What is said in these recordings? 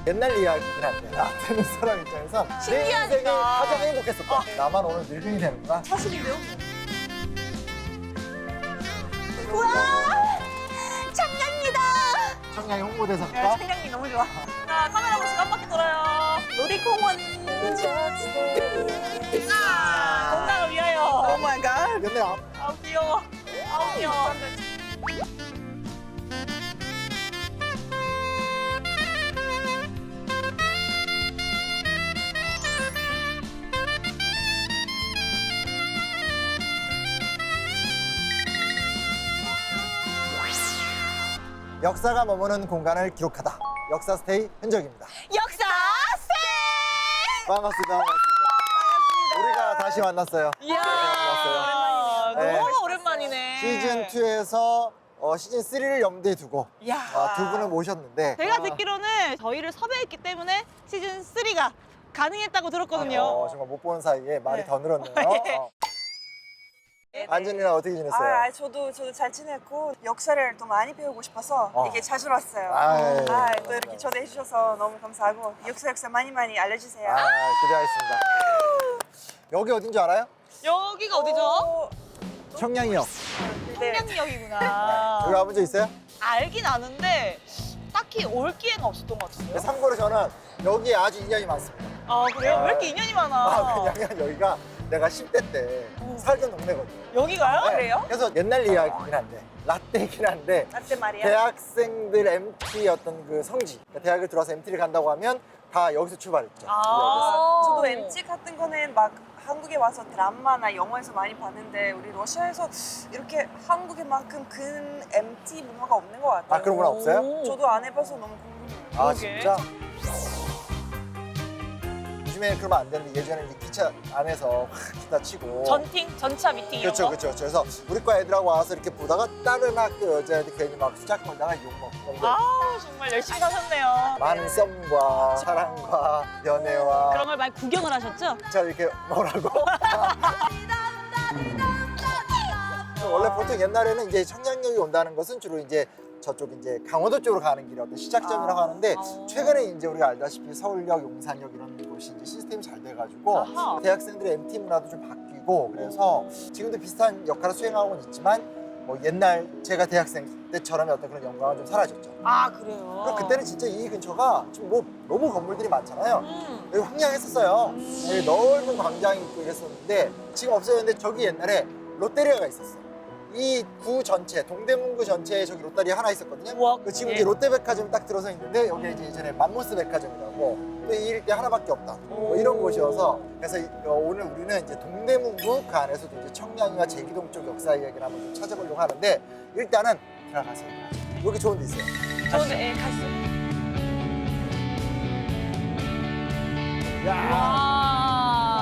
옛날 이야기긴 한데 라떼는 사람 입장에서 내 신기하니까. 인생에 가장 행복했었다. 나만 오늘 늙은이 되는구나. 사실인데요? 우와! 청량리다! 청량이 홍보대사가 네, 청량리 너무 좋아. 자, 카메라 보시고 한 바퀴 돌아요. 놀이공원. 건강을 위하여. 오 마이 갓. 옛날 아우, 귀여워. 아우, 귀여워. 역사가 머무는 공간을 기록하다. 역사 스테이 흔적입니다. 역사 세! 반갑습니다. 반갑습니다. 우리가 다시 만났어요. 이야, 반갑어요. 네. 너무 오랜만이네. 시즌 2에서 시즌 3를 염두에 두고 이야. 두 분을 모셨는데 제가 듣기로는 저희를 섭외했기 때문에 시즌 3가 가능했다고 들었거든요. 정말 못 보는 사이에 말이 네. 더 늘었네요. 네. 안전이랑 어떻게 지냈어요? 저도 잘 지냈고 역사를 더 많이 배우고 싶어서 이렇게 자주 왔어요. 아유, 또 이렇게 초대해 주셔서 너무 감사하고 역사 많이 알려주세요. 기대하겠습니다. 여기 어딘 줄 알아요? 여기가 어디죠? 청량이요. 청량리역이구나. 여기 와본 적 있어요? 알긴 아는데 딱히 올 기회는 없었던 것 같은데요. 참고로 저는 여기에 아주 인연이 많습니다. 아, 그래요? 왜 이렇게 인연이 많아? 왜냐면 여기가 내가 10대 때 살던 동네거든요. 여기가요? 네. 그래요? 그래서 옛날 이야기긴 한데 라떼이긴 한데 라떼 말이야. 대학생들 MT 어떤 그 성지, 그러니까 대학을 들어와서 MT를 간다고 하면 다 여기서 출발했죠. 아. 저도 MT 같은 거는 막 한국에 와서 드라마나 영화에서 많이 봤는데 우리 러시아에서 이렇게 한국에만큼 큰 MT 문화가 없는 것 같아요. 그런 건 없어요? 오. 저도 안 해봐서 너무 궁금해요. 아 그러게. 진짜? 요즘에 그러면 안 되는데 예전에 이제 기차 안에서 확 기타 치고 전차 미팅 이런 거? 그렇죠. 그래서 우리 과 애들하고 와서 이렇게 보다가 다른 학교 여자애들 괜히 막 수작 걸다가 욕먹고 아우, 정말 열심히 사셨네요. 많은 썸과 사랑과 연애와 그런 걸 많이 구경을 하셨죠? 자 이렇게 뭐라고? 원래 보통 옛날에는 이제 청량역이 온다는 것은 주로 이제 저쪽 이제 강원도 쪽으로 가는 길이 어떤 시작점이라고 하는데 최근에 이제 우리가 알다시피 서울역, 용산역 이런 곳이 이제 시스템이 잘 돼가지고 아하. 대학생들의 MT 문화도 좀 바뀌고 그래서 지금도 비슷한 역할을 수행하고는 있지만 뭐 옛날 제가 대학생 때처럼의 어떤 그런 영광은 좀 사라졌죠. 아, 그래요? 그리고 그때는 진짜 이 근처가 지금 뭐 너무 건물들이 많잖아요. 여기 황량했었어요. 여기 넓은 광장이 있고 이랬었는데 지금 없어졌는데 저기 옛날에 롯데리아가 있었어요. 이 구 전체, 동대문구 전체에 저기 롯데리아 하나 있었거든요. 우와, 그 지금 예. 이제 롯데백화점이 딱 들어서 있는데 여기 이제 예전에 맘모스 백화점이라고 또 이 일대 하나밖에 없다. 뭐 이런 곳이어서 그래서 오늘 우리는 이제 동대문구 그 안에서도 이제 청량리와 제기동 쪽 역사 이야기를 한번 좀 찾아보려고 하는데 일단은 들어가세요. 여기 좋은 데 있어요. 저는 예, 갔어요. 야. 와.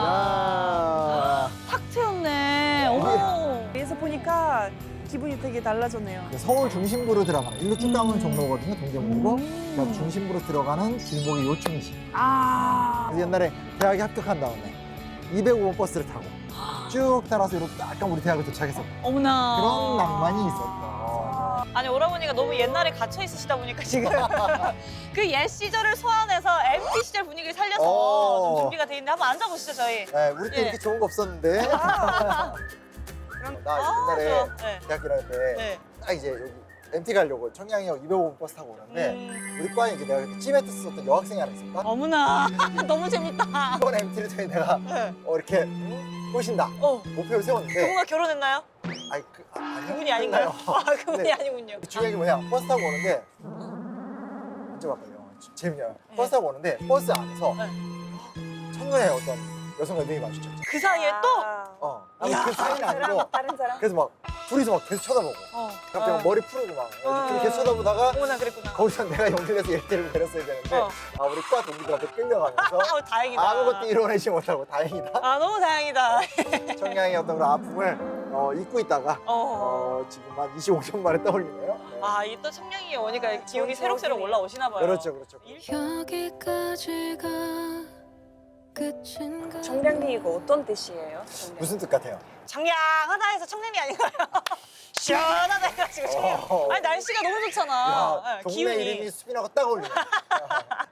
야. 탁 트였네. 어머. 위에서 보니까 기분이 되게 달라졌네요. 서울 중심부로 들어가는 일로 쭉 가면 종로거든요, 동대문구고. 그러니까 중심부로 들어가는 길목이 요충지. 아. 그래서 옛날에 대학에 합격한 다음에 205번 버스를 타고 쭉 따라서 이렇게 약간 우리 대학을 도착했었던 어머나. 그런 낭만이 있었다. 아니, 오라버니가 너무 옛날에 gat혀 있으시다 보니까 지금 그 옛 시절을 소환해서 MT 시절 분위기를 살려서 오. 좀 준비가 돼 있는데 한번 앉아보시죠, 저희. 네, 우리 때 예. 이렇게 좋은 거 없었는데. 나 옛날에 좋아. 네. 대학교 다닐 때 네. 딱 이제 여기 MT 가려고 청량역 205번 버스 타고 오는데 우리 과에 이제 내가 그때 찜에트 썼던 여학생이 하나 있었다. 어머나. 너무 재밌다. 이번 MT를 통해 내가 네. 이렇게 꼬신다. 목표를 세웠는데 그분과 결혼했나요? 아니요. 그분이 아닌가요? 아, 그분이 네. 아니군요. 중요한 게 뭐냐 버스 타고 오는데 진짜 바빠요. 재밌냐 버스 타고 오는데 버스 안에서 첫눈에 어떤 여성과 여성이 마주쳤죠. 그 사이에 또? 아니 그 사이는 아니고 다른 사람? 그래서 막 둘이서 막 계속 쳐다보고 갑자기 막 머리 푸르고 막 이렇게 계속 쳐다보다가 어머나, 그랬구나. 거기서 내가 용기를 내서 얘기를 내렸어야 되는데 우리 과 동기들한테 끌려가면서 아, 다행이다. 아무것도 이뤄내지 못하고 다행이다. 아, 너무 다행이다. 청량의 어떤 그런 아픔을 잊고 있다가 지금 한 25년 만에 떠올리네요. 네. 아, 이 또 청량리에 오니까 기억이 새록새록 올라오시나 봐요. 그렇죠, 그렇죠. 여기까지가 청량리 이거 어떤 뜻이에요? 무슨 뜻 같아요? 청량하다 해서 청량리 아닌가요? 시원하다 해가지고 청량. 아니 날씨가 너무 좋잖아. 야, 네, 동네 기운이. 이름이 수빈하고 딱 어울리네.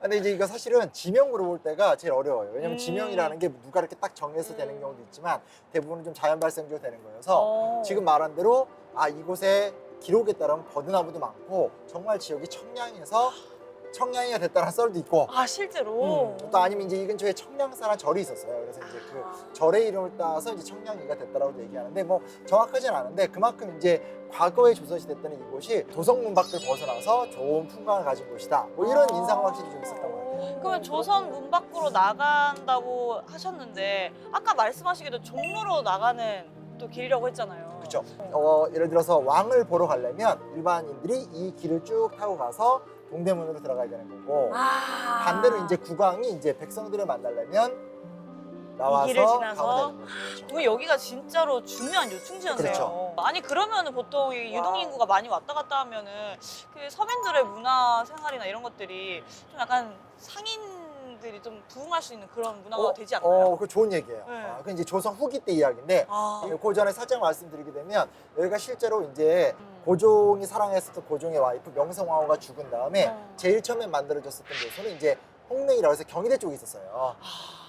근데 이제 이거 사실은 지명 물어볼 때가 제일 어려워요. 왜냐면 음. 지명이라는 게 누가 이렇게 딱 정해서 되는 경우도 있지만 대부분은 좀 자연 발생적으로 되는 거여서 지금 말한 대로 이곳에 기록에 따르면 버드나무도 많고 정말 지역이 청량해서 청량이가 됐다는 썰도 있고 아 실제로. 또 아니면 이제 이 근처에 청량사라는 절이 있었어요. 그래서 이제 그 절의 이름을 따서 이제 청량리가 됐다라고 얘기하는데 뭐 정확하진 않은데 그만큼 이제 과거의 조선시대 때는 이곳이 도성문 밖을 벗어나서 좋은 풍광을 가진 곳이다. 뭐 이런 인상 확실히 좀 있었던 것 같아요. 그러면 조선 문 밖으로 나간다고 하셨는데 아까 말씀하시기도 종로로 나가는 또 길이라고 했잖아요. 그렇죠. 예를 들어서 왕을 보러 가려면 일반인들이 이 길을 쭉 타고 가서 동대문으로 들어가야 되는 거고 반대로 이제 국왕이 이제 백성들을 만나려면 나와서 길을 지나서? 가면 되는 거죠. 그렇죠. 그럼 여기가 진짜로 중요한 요충지였네요. 그렇죠. 아니 그러면은 보통 이 유동 인구가 많이 왔다 갔다 하면은 그 서민들의 문화 생활이나 이런 것들이 좀 약간 상인들이 좀 부응할 수 있는 그런 문화가 되지 않나요? 그 좋은 얘기예요. 네. 그 이제 조선 후기 때 이야기인데 그 전에 살짝 말씀드리게 되면 여기가 실제로 이제 고종이 사랑했었던 고종의 와이프 명성황후가 죽은 다음에 제일 처음에 만들어졌었던 곳은 이제 홍릉이라고 해서 경희대 쪽에 있었어요.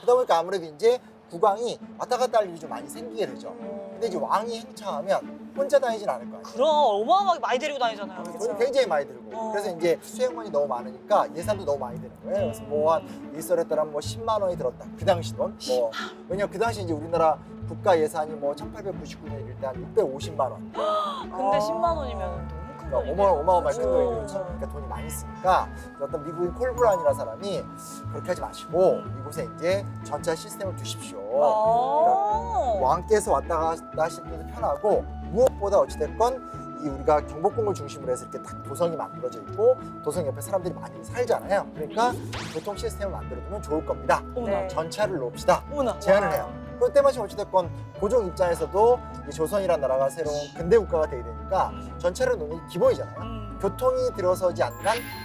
그러다 보니까 아무래도 이제 국왕이 왔다 갔다 할 일이 좀 많이 생기게 되죠. 근데 이제 왕이 행차하면 혼자 다니진 않을 거 아니에요. 그럼 어마어마하게 많이 데리고 다니잖아요. 돈이 굉장히 많이 들고 그래서 이제 수행원이 너무 많으니까 예산도 너무 많이 드는 거예요. 그래서 뭐 한 일설에 따르면 뭐 10만 원이 들었다. 그 당시 돈. 뭐 왜냐면 그 당시 이제 우리나라 국가 예산이 뭐 1899년일 때 한 650만 원. 근데 10만 원이면 너무 큰 그러니까 돈이네. 어마어마하게 큰 그렇죠. 거예요. 그러니까 돈이 많이 쓰니까 어떤 미국인 콜브란이라는 사람이 그렇게 하지 마시고 이곳에 이제 전차 시스템을 두십시오. 그러니까 왕께서 왔다 갔다 하실 때도 편하고 무엇보다 어찌됐건 이 우리가 경복궁을 중심으로 해서 이렇게 딱 도성이 만들어져 있고 도성 옆에 사람들이 많이 살잖아요. 그러니까 교통 시스템을 만들어두면 좋을 겁니다. 어머나. 전차를 놓읍시다. 어머나. 제안을 해요. 그때 마침 어찌됐건 고종 입장에서도 이 조선이라는 나라가 새로운 근대 국가가 되게 되니까 전차를 놓는 게 기본이잖아요. 교통이 들어서지 않는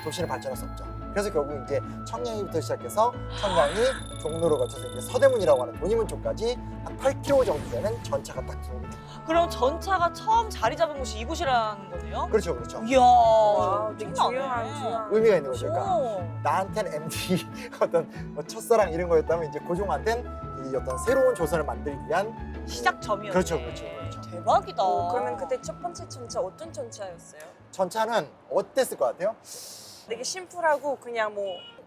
도시를 발전할 수 없죠. 그래서 결국 이제 청량리부터 시작해서 청량리, 종로로 거쳐서 이제 서대문이라고 하는 논의문 쪽까지 한 8km 정도 되는 전차가 딱 들어옵니다. 그럼 전차가 처음 자리 잡은 곳이 이곳이라는 거네요? 그렇죠, 그렇죠. 이야. 되게 엄청나네. 중요한 의미가 있는 거죠. 그러니까 오. 나한텐 MD 어떤 뭐 첫사랑 이런 거였다면 이제 고종한텐 이 어떤 새로운 조선을 만들기 위한 시작점이었네. 그렇죠, 그렇죠, 그렇죠. 대박이다. 그러면 그때 첫 번째 전차 어떤 전차였어요? 전차는 어땠을 것 같아요? 되게 심플하고 그냥 뭐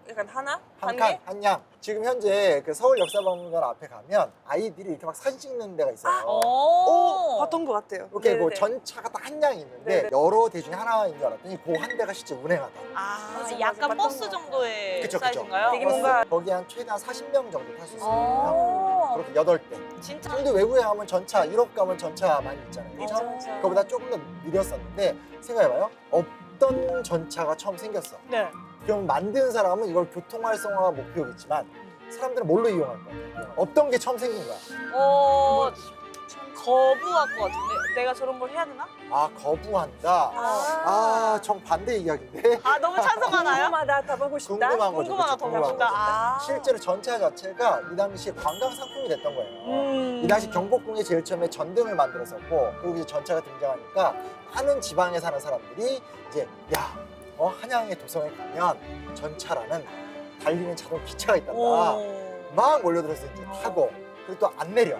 약간 하나? 한 개? 칸, 한 양. 지금 현재 그 서울 역사박물관 앞에 가면 아이들이 이렇게 막 사진 찍는 데가 있어요. 오. 봤던 것 같아요. 이렇게 그 네네네. 전차가 딱 한 양이 있는데 네네. 여러 대 중에 하나인 줄 알았더니 그 한 대가 실제 운행하다. 아, 맞아, 약간 맞아. 버스 봤던 것 정도의 그쵸, 그쵸. 사이즈인가요? 되게 뭔가- 거기 한 최대한 40명 정도 탈 수 있어요. 오. 그렇게 8대. 진짜. 근데 외국에 가면 전차, 유럽 가면 전차 많이 있잖아요. 맞아, 그렇죠? 맞아. 그거보다 조금 더 느렸었는데 생각해봐요. 없던 전차가 처음 생겼어. 네. 그럼 만든 사람은 이걸 교통활성화가 목표겠지만 사람들은 뭘로 이용할 거야? 없던 게 처음 생긴 거야. 거부할 것 같은데 내가 저런 걸 해야 되나? 거부한다. 정반대 이야기인데. 아 너무 찬성하나요? 궁금하다, 더 보고 싶다. 궁금한 거죠. 궁금하다, 그렇죠? 더 궁금한 보고 싶다. 거죠. 아. 실제로 전차 자체가 이 당시에 관광 상품이 됐던 거예요. 이 당시 경복궁에 제일 처음에 전등을 만들었었고 그리고 이제 전차가 등장하니까 많은 지방에 사는 사람들이 이제 한양의 도성에 가면 전차라는 달리는 자동 기차가 있단다. 막 몰려들어서 이제 타고 그리고 또 안 내려.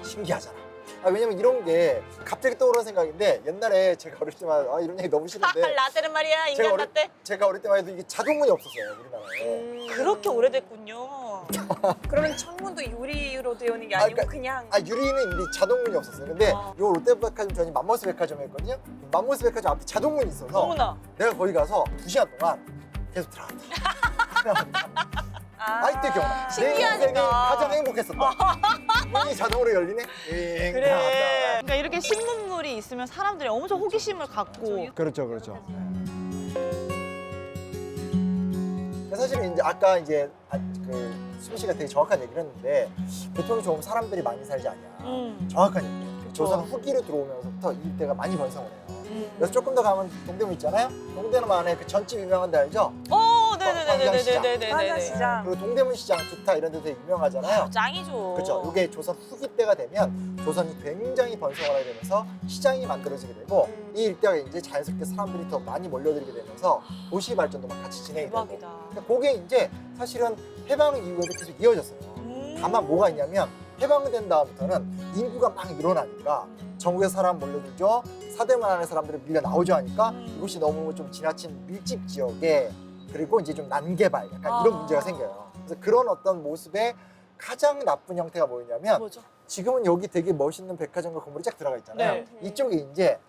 신기하잖아. 왜냐면 이런 게 갑자기 떠오르는 생각인데 옛날에 제가 어릴 때만 이런 얘기 너무 싫은데 라떼는 말이야 제가 인간 라떼. 제가 어릴 때만 해도 이게 자동문이 없었어요 우리나라에. 그렇게 오래됐군요. 그러면 창문도 유리로 되어 있는 게 아니고 그러니까- 그냥 유리는 이제 자동문이 없었어요. 근데 요 롯데백화점 전이 맘모스 백화점에 있거든요. 맘모스 백화점 앞에 자동문이 있어서 어머나. 내가 거기 가서 2시간 동안 계속 들어갔다. 아직도 기억나. 내 신기하니까. 인생이 가장 행복했었다. 문이 자동으로 열리네. 그래. 들어갔다. 그러니까 이렇게 신문물이 있으면 사람들이 엄청 호기심을 갖고. 그렇죠, 그렇죠. 사실은 이제 아까 이제 그 수빈 씨가 되게 정확한 얘기를 했는데 교통이 좋으면 사람들이 많이 살지 않냐. 정확한 얘기예요. 조선 후기로 들어오면서부터 이때가 많이 번성을 해요. 그래서 조금 더 가면 동대문 있잖아요. 동대문 안에 그 전집 유명한 데 알죠? 네. 광장시장. 네네네네네네네. 한강시장. 그리고 동대문 시장, 두타 이런 데 되게 유명하잖아요. 짱이죠. 그렇죠. 이게 조선 후기 때가 되면 조선이 굉장히 번성을 하게 되면서 시장이 만들어지게 되고 이 일대가 이제 자연스럽게 사람들이 더 많이 몰려들게 되면서 도시 발전도 막 같이 진행이 되고. 대박이다. 그러니까 그게 이제 사실은 해방 이후에도 계속 이어졌어요. 다만 뭐가 있냐면 해방된 다음부터는 인구가 막 늘어나니까 전국에 사람 몰려들죠. 사대문 안에 사람들이 밀려 나오죠 하니까 이곳이 너무 좀 지나친 밀집 지역에 그리고 이제 좀 난개발 약간 이런 문제가 생겨요. 그래서 그런 어떤 모습의 가장 나쁜 형태가 뭐였냐면 뭐죠? 지금은 여기 되게 멋있는 백화점과 건물이 쫙 들어가 있잖아요. 네. 이쪽에 이제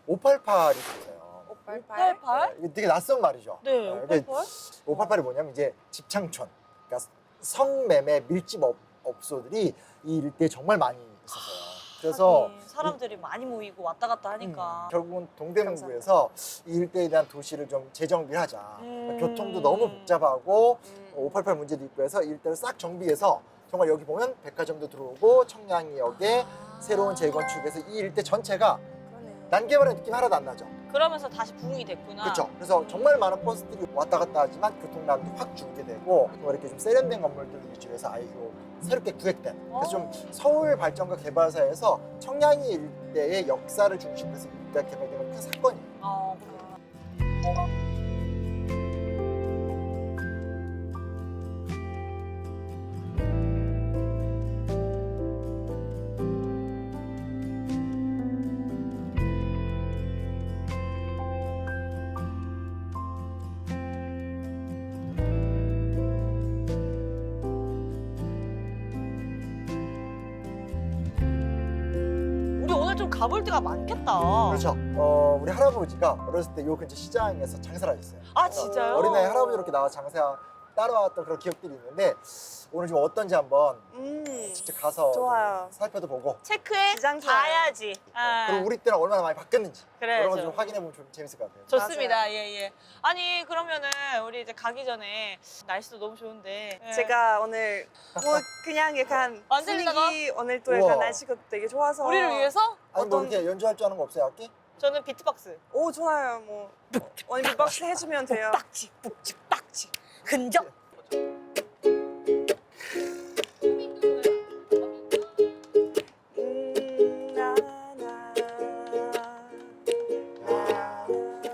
588이 있어요. 588? 이게 되게 낯선 말이죠. 네, 588? 588이 뭐냐면 이제 집창촌, 그러니까 성매매 밀집 업소들이 이 일대에 정말 많이 있었어요. 그래서 하긴 사람들이 많이 모이고 왔다 갔다 하니까. 결국은 동대문구에서 이 일대에 대한 도시를 좀 재정비를 하자. 교통도 너무 복잡하고 588 문제도 있고 해서 이 일대를 싹 정비해서 정말 여기 보면 백화점도 들어오고 청량리역에 새로운 재건축에서 이 일대 전체가 난개발의 느낌 하나도 안 나죠. 그러면서 다시 부흥이 됐구나. 그렇죠. 그래서 정말 많은 버스들이 왔다 갔다 하지만 교통량도 확 줄게 되고 또 이렇게 좀 세련된 건물들을 위주로 해서 아이고 새롭게 구획된 그래서 좀 서울 발전과 개발사에서 청량리 일대의 역사를 중심으로 해서 일대가 개발된 큰 사건이에요. 그렇구나. 우리 오늘 좀 가볼 데가 많겠다. 그렇죠. 우리 할아버지가 어렸을 때 요 근처 시장에서 장사를 하셨어요. 아, 진짜요? 어린아이 할아버지 이렇게 나와 장사 따라왔던 그런 기억들이 있는데 오늘 좀 어떤지 한번 직접 가서 좋아요. 좀 살펴도 보고 체크해 시장 좋아요. 봐야지. 아, 그리고 우리 때랑 얼마나 많이 바뀌었는지 그래야죠. 이런 거 좀 확인해 보면 좀 재밌을 것 같아요. 좋습니다. 예. 아니, 그러면은 우리 이제 가기 전에 날씨도 너무 좋은데. 예. 제가 오늘 뭐 그냥 약간 완전 분위기 오늘 또 우와. 약간 날씨가 되게 좋아서 우리를 위해서 아니 뭐 어떤- 이렇게 연주할 줄 아는 거 없어요, 악기? 저는 비트박스. 오 좋아요 뭐 오늘 빅박스 해주면 돼요. 빡치, 푹치, 빡치. 근접.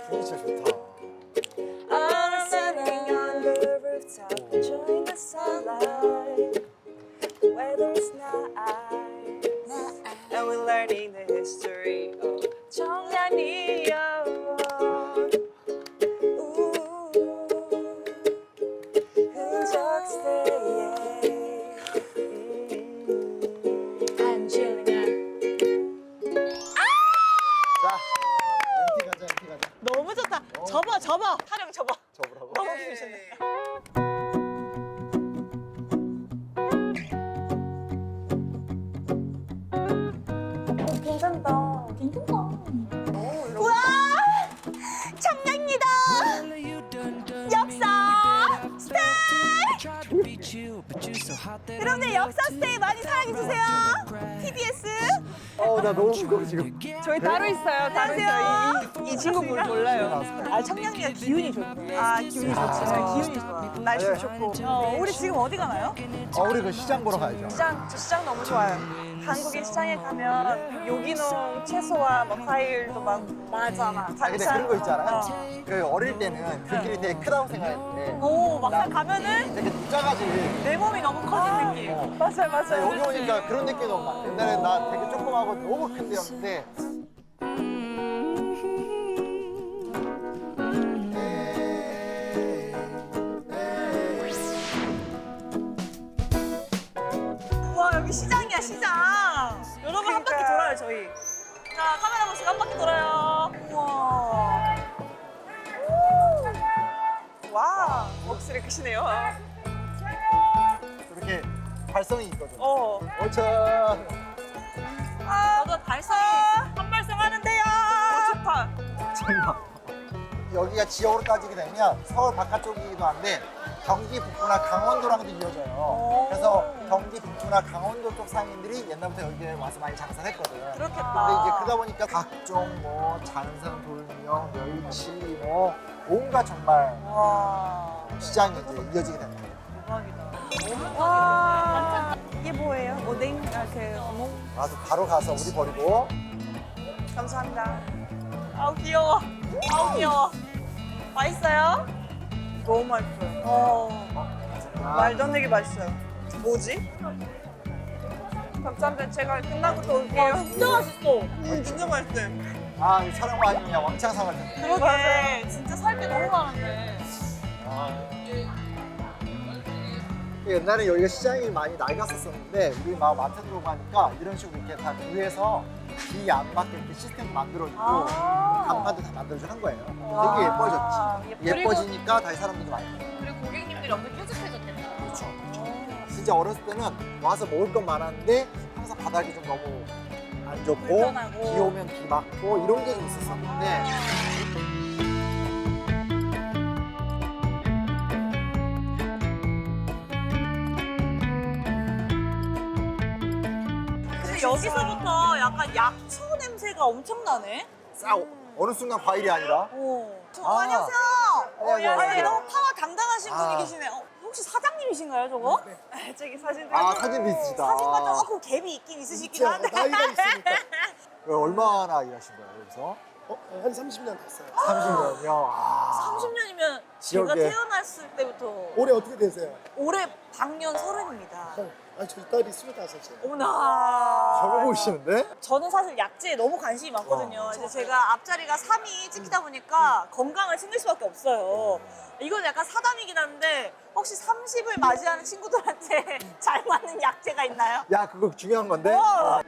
분위기 진짜 좋다. I'm sitting on the rooftop, enjoying the sunlight. The weather's nice, and we're learning the history of 청량리역. 흔적스테이에 자, MT 가자, MT 가자. 너무 좋다. 접어. 촬영 접어. 접으라고. 너무 좋으시네. 괜찮다. 우와! 청량리다. 역사 스테이. 여러분들 역사 스테이 많이 사랑해 주세요. TBS. 나 너무 무거워 지금. 저희 따로 있어요. 따로 있어요. 이 친구 몰라요. 아, 청량리가 기운이 좋네. 아 기분이 좋지. 기운이 좋아. 날씨도 네. 좋고. 우리 지금 어디 가나요? 우리 그 시장 보러 가야죠. 저 시장 너무 좋아요. 한국의 시장에 가면 유기농 채소와 뭐 과일도 막 많잖아. 근데 그런 거 있잖아요. 그 어릴 때는 그 길이 되게 크다고 생각했는데 오, 막상 가면은 되게 작아지. 내 몸이 너무 커진 느낌. 맞아요. 여기 오니까 그런 느낌이 너무 많아. 옛날에 나 되게 조그마하고 너무 큰 데였는데 와, 여기 시장이야, 시장. 여러분 한 바퀴 그러니까요. 돌아요, 저희. 자, 카메라 보시고 한 바퀴 돌아요. 우와. 와 목소리 크시네요. 이렇게 발성이 있거든. 저 저도 발성 한 발성 하는데요. 좋다. 정말. 여기가 지역으로 따지게 되면 서울 바깥쪽이기도 한데 경기 북부나 강원도랑도 이어져요. 그래서 경기 북부나 강원도 쪽 상인들이 옛날부터 여기에 와서 많이 장사를 했거든. 그렇겠다. 근데 이제 그러다 보니까 각종 뭐 잔산, 돌미역, 멸치 뭐 온갖 정말 와. 시장이 이제 이어지게 됩니다. 대박이다. 와, 이게 뭐예요? 오뎅? 바로 가서 우리 버리고. 감사합니다. 아우 귀여워. 아우 귀여워. 맛있어요? 너무 맛있어요. 아, 말도 안 되게 맛있어요. 뭐지? 감사합니다. 제가 끝나고 또 올게요. 진짜 맛있어. 진짜 맛있어요. 아, 이 촬영 아니면 왕창상을 텐데. 그러게. 진짜 살 게 너무 많은데. 옛날에 여기가 시장이 많이 낡았었는데 우리 막 마트 들어가니까 이런 식으로 이렇게 다 위에서 비 안 맞게 이렇게 시스템 만들어주고 간판도 다 만들어주고 한 거예요. 되게 예뻐졌지. 예뻐지니까 다시 사람들도 많이 와요. 그리고 고객님들이 엄청 쾌적해졌겠다. 그렇죠. 진짜 어렸을 때는 와서 먹을 건 많았는데 항상 바닥이 좀 너무 안 좋고 불편하고. 비 오면 비 맞고 이런 게 좀 있었었는데 근데 여기서부터 약간 약초 냄새가 엄청 나네. 어느 순간 과일이 아니라 안녕하세요. 안녕하세요. 아니, 너무 파워 당당하신 아. 분이 계시네. 혹시 사장님이신가요, 저거? 저기 사진 사진 있으시다. 사진과 조금 갭이 있긴 있으시긴 한데. 나이가 있으니까 얼마나 일하신 거예요 여기서? 한 30년 됐어요. 30년이요. 30년이면 제가 지역에. 태어났을 때부터 올해 어떻게 되세요? 올해 방년 30입니다. 저희 딸이 25이에요. 어머나. 젊어 보이시는데? 저는 사실 약재에 너무 관심이 많거든요. 이제 제가 앞자리가 3이 찍히다 보니까 건강을 챙길 수밖에 없어요. 이건 약간 사담이긴 한데 혹시 30을 맞이하는 친구들한테 잘 맞는 약재가 있나요? 야 그거 중요한 건데.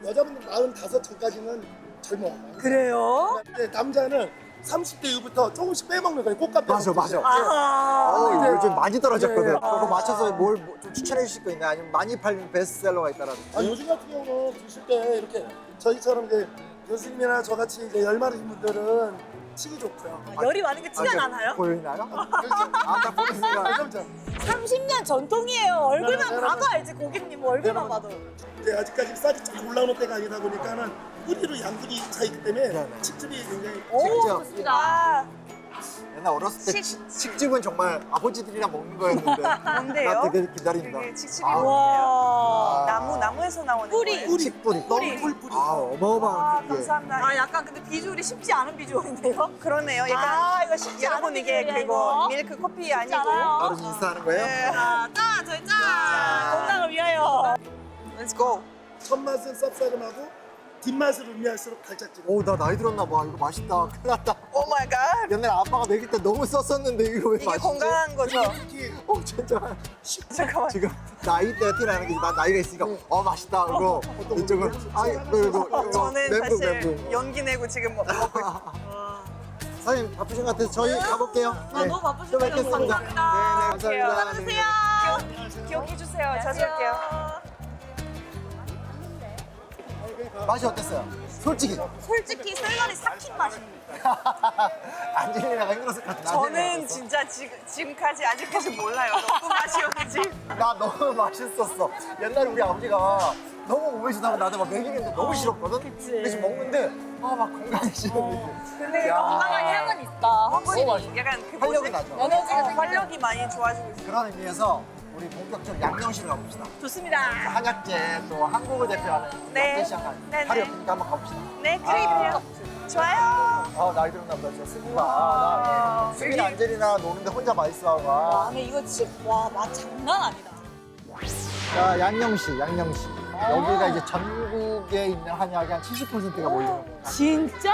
여자분들 45 전까지는 젊어요. 그래요? 근데 남자는 30대 이후부터 조금씩 빼먹는 거예요. 꽃값 맞아, 맞아. 아. 요즘 많이 떨어졌거든. 예, 예. 그거 맞춰서 뭘 좀 추천해 주실 거 있나요? 아니면 많이 팔리는 베스트셀러가 있다라든지. 요즘 같은 경우는 드실 때 이렇게 저희처럼 이제 교수님이나 저같이 이제 열 많으신 분들은 치기 좋고요. 열이 많은 게 티가 나나요? 보이나요? 그렇죠? 딱 보는 순간. 그렇죠? 30년 전통이에요. 얼굴만 네, 봐도 알지, 고객님 얼굴만 봐도. 이제 아직까지 쌀이 쫙 올라오는 때가 아니다 보니까는 뿌리로 양분이 차 있기 때문에 네네. 칡즙이 굉장히 오, 직접. 좋습니다. 옛날 어렸을 때 칡즙은 정말 아버지들이랑 먹는 거였는데. 뭔데요? 나 되게 기다린다. 되게 칙칙이 아. 뭔데요? 와. 나무에서 나오는 뿌리. 거예요? 칡뿌리. 뿌리. 꿀뿌리. 아 어마어마한 아, 그게. 감사합니다. 아, 약간 근데 비주얼이 쉽지 않은 비주얼인데요? 그러네요. 약간 아, 이거 쉽지 않은 여러분 이게 비주얼이야, 그리고 이거. 밀크 커피 쉽지 아니고 않아요. 바로 인사하는 거예요? 네. 자, 저희 짠! 건강을 위하여. Let's go. 첫 맛은 쌉싸름하고 뒷맛을 음미할수록 달짝지근. 오 나 나이 들었나 봐. 이거 맛있다. 큰일 났다. 오 마이 갓. 옛날에 아빠가 먹일 때 너무 썼었는데 이거 왜 이게 맛있지? 건강한 거죠? 특히 진짜 잠깐만. 지금 나이대가 티나는 게 난 나이가 있으니까 맛있다 그거 이쪽은 이거 저는 멘붕 사실 멘붕 연기 내고 지금 먹고 있어요. 사장님 바쁘신 것 같아서 저희 가볼게요. 아, 너무 바쁘시네요. 또 뵙겠습니다. 감사합니다. 네네 감사합니다. 안녕하세요. 기억해 주세요. 자주 올게요. 맛이 어땠어요? 솔직히 솔직히 샐러리 삭힌 맛입니다. 안젤리나가 힘들었을 것 같아. 저는 진짜 지금까지 아직까지 몰라요. 어떤 맛이었는지. 나 너무 맛있었어. 옛날에 우리 아버지가 너무 몸에 좋다고 나한테 막 먹이는데 너무 싫었거든. 그래서 먹는데 막 건강해지는 느낌. 근데 야. 건강한 향은 있다. 너무 확실히. 맛있어. 약간 그 활력이 뭐지? 나죠. 에너지가 생기는. 활력이 많이 좋아지고 있어요. 그런 의미에서 우리 본격적으로 양념실을 가봅시다. 좋습니다. 한약재 또 한국을 대표하는 네. 약재 시장 네네. 화력이니까 한번 가봅시다. 네, 그래요. 좋아요. 나이 들었나 보다 진짜 승희가. 와. 승희 안젤리나 노는데 혼자 맛있어하고. 와, 근데 이거 맛 장난 아니다. 자 양념시. 여기가 이제 전국에 있는 한약의 한 70%가 모이는 곳. 진짜?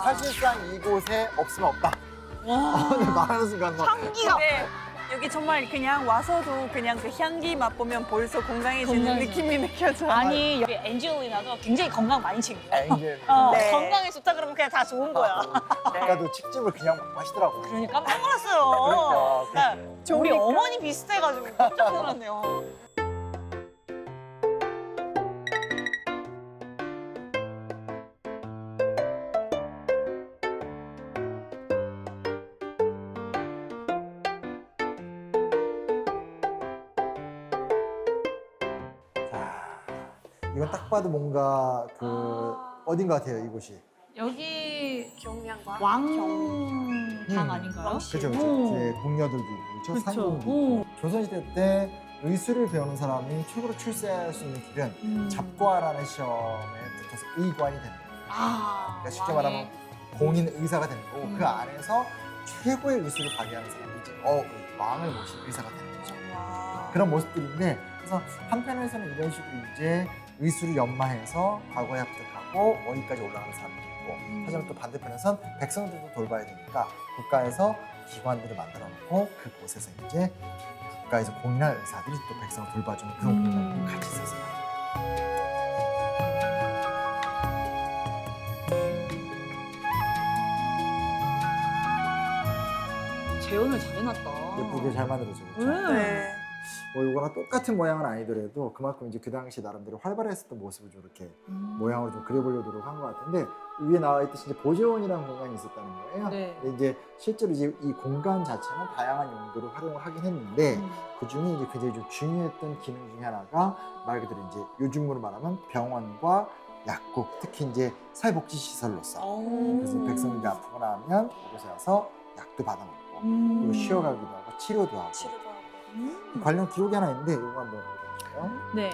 사실상 이곳에 없으면 없다. 말하는 순간 막 향기가. 근데 여기 정말 그냥 와서도 그냥 그 향기 맛보면 벌써 건강해지는 건강해져. 느낌이 느껴져요. 아니, 여기 엔지올리나도 굉장히 건강 많이 챙겨요. 엔젤. 네. 건강에 좋다 그러면 그냥 다 좋은 거야. 아까도 칡즙을 그냥 마시더라고. 그러니까 깜짝 놀랐어요. 그러니까. 네. 우리 어머니 비슷해가지고 깜짝 놀랐네요. 이건 딱 봐도 뭔가 그 어딘 것 같아요 이곳이. 여기 경량과 왕 당 아닌가요? 그렇죠. 오. 뒤에 공녀들도 있고, 그렇죠. 그쵸. 상공도 오. 있고. 조선시대 때 의술을 배우는 사람이 최고로 출세할 수 있는 길은 잡과라는 시험에 붙어서 의관이 되는 거예요. 그러니까 쉽게 말하면 공인 의사가 되는 거고 그 안에서 최고의 의술을 발휘하는 사람이 이제 왕을 모신 의사가 되는 거죠. 그런 모습들인데 그래서 한편에서는 이런 식으로 이제 의술을 연마해서 과거에 합격하고 어디까지 올라가는 사람들이 있고 하지만 또 반대편에선 백성들도 돌봐야 되니까 국가에서 기관들을 만들어 놓고 그곳에서 이제 국가에서 공인한 의사들이 또 백성을 돌봐주는 그런 공간들이 같이 있었어요. 재현을 잘 해놨다. 예쁘게 잘 만들어져 그렇죠. 네. 뭐 이거랑 똑같은 모양은 아니더라도 그만큼 이제 그 당시 나름대로 활발했었던 모습을 좀 이렇게 모양으로 좀 그려보려고 노력한 것 같은데 위에 나와 있듯이 이제 보재원이라는 공간이 있었다는 거예요. 네. 근데 이제 실제로 이제 이 공간 자체는 다양한 용도로 활용을 하긴 했는데 그 중에 이제 굉장히 좀 중요했던 기능 중에 하나가 말 그대로 이제 요즘으로 말하면 병원과 약국, 특히 이제 사회복지시설로서 그래서 백성들이 아프거나 하면 이곳에 와서 약도 받아먹고 그리고 쉬어가기도 하고 치료도 하고 치료도 하고. 관련 기록이 하나 있는데 이거 한번 볼게요. 네.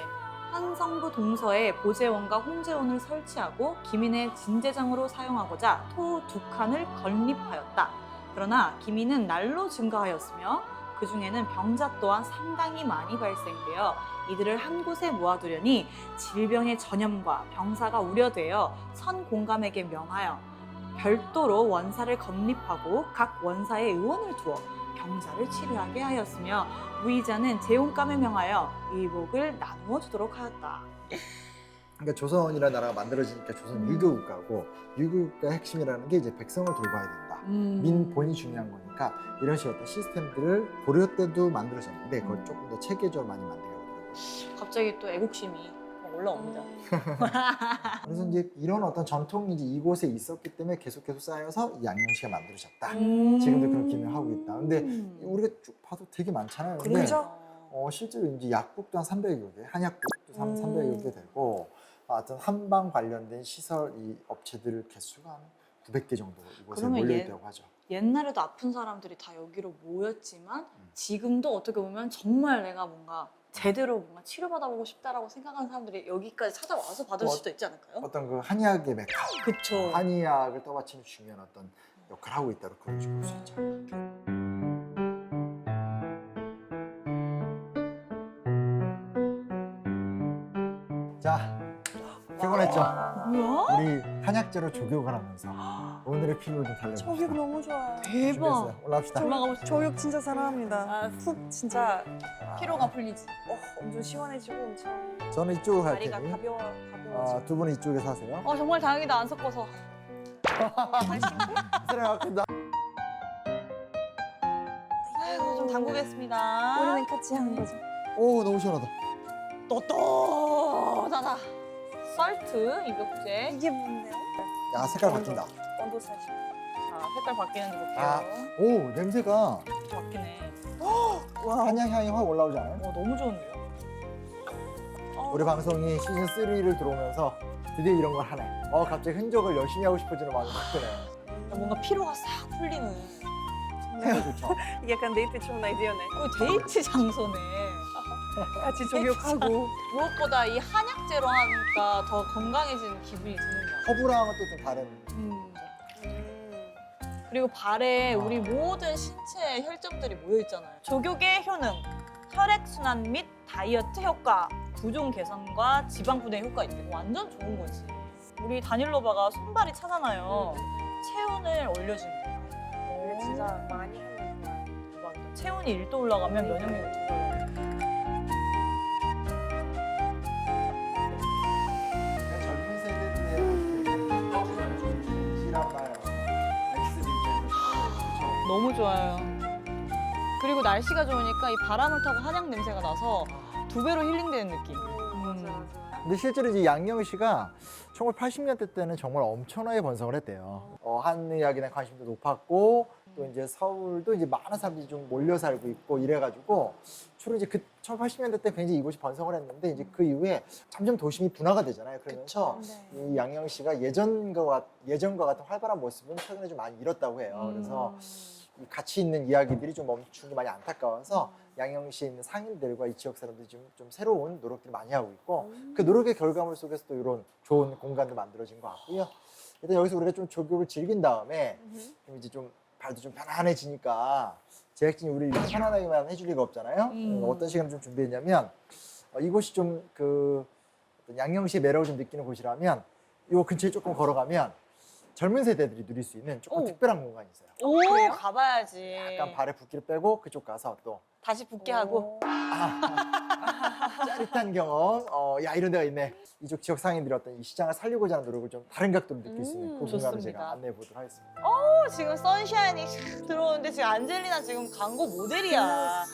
한성부 동서에 보재원과 홍재원을 설치하고 기민의 진제장으로 사용하고자 토 2칸을 건립하였다. 그러나 기민은 날로 증가하였으며 그 중에는 병자 또한 상당히 많이 발생되어 이들을 한 곳에 모아두려니 질병의 전염과 병사가 우려되어 선공감에게 명하여 별도로 원사를 건립하고 각 원사에 의원을 두어 병자를 치료하게 하였으며 무의자는 재혼감에 명하여 의복을 나누어 주도록 하였다. 그러니까 조선이라는 나라가 만들어지니까 조선 유교국가고 유교국가의 핵심이라는 게 이제 백성을 돌봐야 된다. 민본이 중요한 거니까 이런 식의 어떤 시스템들을 고려 때도 만들어졌는데 그걸 조금 더 체계적으로 많이 만들려고 하더라고요. 갑자기 또 애국심이 올라옵니다. 그래서 이제 이런 어떤 전통이 이제 이곳에 있었기 때문에 계속 쌓여서 이 양용시가 만들어졌다. 지금도 그런 기능을 하고 있다. 근데 우리가 쭉 봐도 되게 많잖아요. 근데 그렇죠. 실제로 이제 약국도 한 300여 개, 한약국도 300여 개 되고 하여튼 한방 관련된 시설 이 업체들 개수가 한 900개 정도 이곳에 그러면 몰려있다고 하죠. 옛날에도 아픈 사람들이 다 여기로 모였지만 지금도 어떻게 보면 정말 내가 뭔가 제대로 뭔가 치료받아보고 싶다라고 생각하는 사람들이 여기까지 찾아와서 받을 수도 있지 않을까요? 어떤 그 한의학의 메카, 그쵸. 한의학을 떠받치는 중요한 어떤 역할을 하고 있다고 그런 식으로 볼 수 있죠. 자, 피곤했죠? 뭐야? 우리 한약재로 조교를 하면서 오늘의 피로를 좀 달래봅시다. 저격 너무 좋아요. 대박. 준비했어요. 올라갑시다. 올라가고 싶어. 저격 진짜 사랑합니다. 아, 푹 진짜 피로가 풀리지. 엄청 시원해지고 엄청 저는 이쪽으로 갈 다리가 테니 가벼워지고. 두 분은 이쪽에서 하세요. 정말 다행이다 안 섞어서. 사랑합니다. 아이고 좀 담그겠습니다. 우리는 같이 하는 거죠. 오, 너무 시원하다. 또또하다. 썰트 입욕제. 이게 뭔데요? 야, 색깔 바뀐다. 온도 사실. 자 색깔 바뀌는지 볼게요. 아, 오, 냄새가 바뀌네. 한약 향이 확 올라오지 않아요? 너무 좋은데요? 우리 방송이 시즌 3를 들어오면서 드디어 이런 걸 하네. 갑자기 흔적을 열심히 하고 싶어지는 마음이 확 드네. 뭔가 피로가 싹 풀리는. 향이 좋죠. 이게 약간 데이트 좋은 아이디어네. 데이트 장소네. 같이 저격하고. 무엇보다 이 한약재로 하니까 더 건강해지는 기분이 드는 것 같아요. 허브랑은 또 좀 다른. 그리고 발에 우리 모든 신체 혈점들이 모여 있잖아요. 조격의 효능, 혈액 순환 및 다이어트 효과, 부종 개선과 지방 분해 효과 있대. 완전 좋은 거지. 우리 다닐로바가 손발이 차잖아요. 체온을 올려준대요. 이게 진짜 많이 하는 거야. 대박이다. 체온이 1도 올라가면 면역력이 더 올라가요. 젊은 세대들의 시란 말, 너무 좋아요. 그리고 날씨가 좋으니까 이 바람을 타고 한약 냄새가 나서 2배로 힐링되는 느낌. 근데 실제로 이제 양영시가 1980년대 때는 정말 엄청나게 번성을 했대요. 한의학에 대한 관심도 높았고 또 이제 서울도 이제 많은 사람들이 좀 몰려 살고 있고 이래가지고 주로 이제 그 1980년대 때 굉장히 이곳이 번성을 했는데 이제 그 이후에 점점 도심이 분화가 되잖아요. 그러면서 이 양영시가 예전과 같은 활발한 모습은 최근에 좀 많이 잃었다고 해요. 그래서 이 가치 있는 이야기들이 좀 멈춘 게 많이 안타까워서 양영시에 있는 상인들과 이 지역 사람들이 좀 새로운 노력들을 많이 하고 있고 그 노력의 결과물 속에서 또 이런 좋은 공간도 만들어진 것 같고요. 일단 여기서 우리가 좀 조교를 즐긴 다음에 좀 이제 좀 발도 좀 편안해지니까 제작진이 우리 이렇게 편안하게만 해줄 리가 없잖아요. 어떤 시간을 좀 준비했냐면 이곳이 좀 그 양영시의 매력을 좀 느끼는 곳이라면 이 근처에 조금 걸어가면 젊은 세대들이 누릴 수 있는 조금 특별한 공간이 있어요. 오, 가봐야지. 약간 발에 붓기를 빼고 그쪽 가서 또 다시 붙게 하고. 짜릿한 경험, 야 이런 데가 있네. 이쪽 지역 상인들이 어떤 이 시장을 살리고자 하는 노력을 좀 다른 각도로 느낄 수 있는 그 공간을 좋습니다. 제가 안내해 보도록 하겠습니다. 지금 선샤인이 샥 들어오는데 지금 안젤리나 지금 광고 모델이야.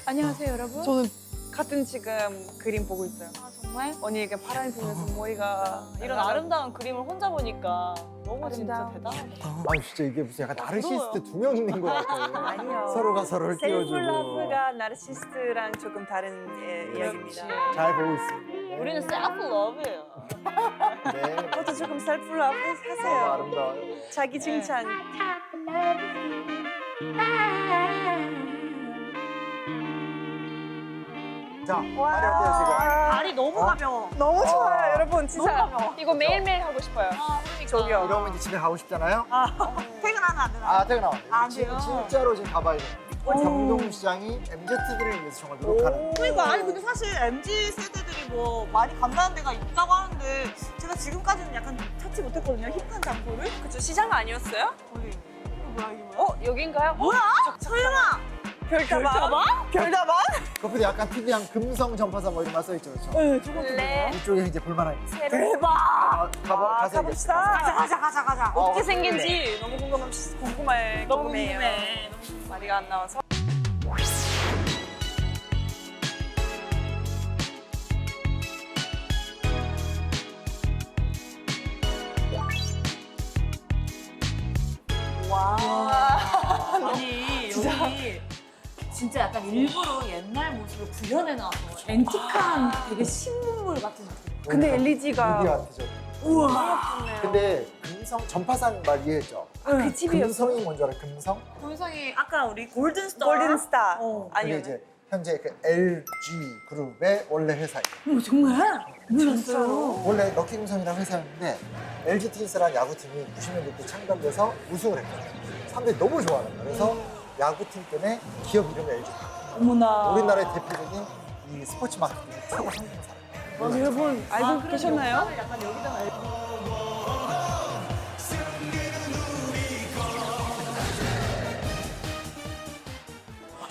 안녕하세요, 여러분. 저는 같은 지금 그림 보고 있어요. 아, 정말? 언니가 파란 보면서 머리가 이런 아름다운 그림을 혼자 보니까 너무 진짜 아름다워. 대단하다. 아 진짜 이게 무슨 약간 나르시스트 두 명 있는 것 같아요. 아니요. 서로가 서로를 띄워주고. 셀프러브가 나르시스트랑 조금 다른 이야기입니다. 잘 보고 있습니다. 우리는 셀프 러브예요. 네. 저도 조금 셀프러브 하세요. 아름다워요. 자기 칭찬. 자, 발이 어때요 지금? 발이 너무 가벼워. 너무 좋아요, 여러분. 진짜 너무 가벼워. 이거 매일매일 하고 싶어요. 그러니까. 저기요. 이러면 이제 집에 가고 싶잖아요. 퇴근하면 안 되나? 아, 퇴근하면 안 지금 돼요? 진짜로 지금 가봐야 돼요. 경동시장이 MZ들을 위해서 정말 노력하는. 그러니까 아니 근데 사실 MZ 세대들이 뭐 많이 간다는 데가 있다고 하는데 제가 지금까지는 약간 찾지 못했거든요. 힙한 장소를. 그쵸, 시장 아니었어요? 어디? 이거 뭐야 이게 뭐야? 여긴가요? 뭐야? 소연아! 별다방? 별다방? 그것도 약간 특이한 금성 전파사 뭐 이런 말 써있죠, 그렇죠? 네, 저거 네. 이쪽에 이제 볼만한 게 있어요. 대박! 가서 가봅시다. 가자. 어떻게 네. 생긴지 너무 궁금해요. 너무 궁금해. 말이가 안 나와서. 아니 여기 진짜 약간 일부러 옛날 모습을 구현해놔서 앤틱한 되게 신문물 같은 느낌. 근데 LED가 드디어 아트죠. 우와. 근데 금성 전파산 말 이해했죠? 그 집이었어. 금성이 뭔지 알아요? 금성? 본성이 아까 우리 골든스타. 골든스타. 어. 그게 아니요. 이제 현재 그 LG 그룹의 원래 회사예요. 정말? 몰랐어요. 원래 럭키금성이라는 회사였는데 LG 트윈스라는 야구팀이 90년대 때 창단돼서 우승을 했거든요. 사람들이 너무 좋아하는 거예요. 그래서 야구팀 때문에 기업 이름을 LG. 어머나. 우리나라의 대표적인 이 스포츠 마케팅 최고 성공사예요. 여러분 알고 계셨나요? 약간 여기다가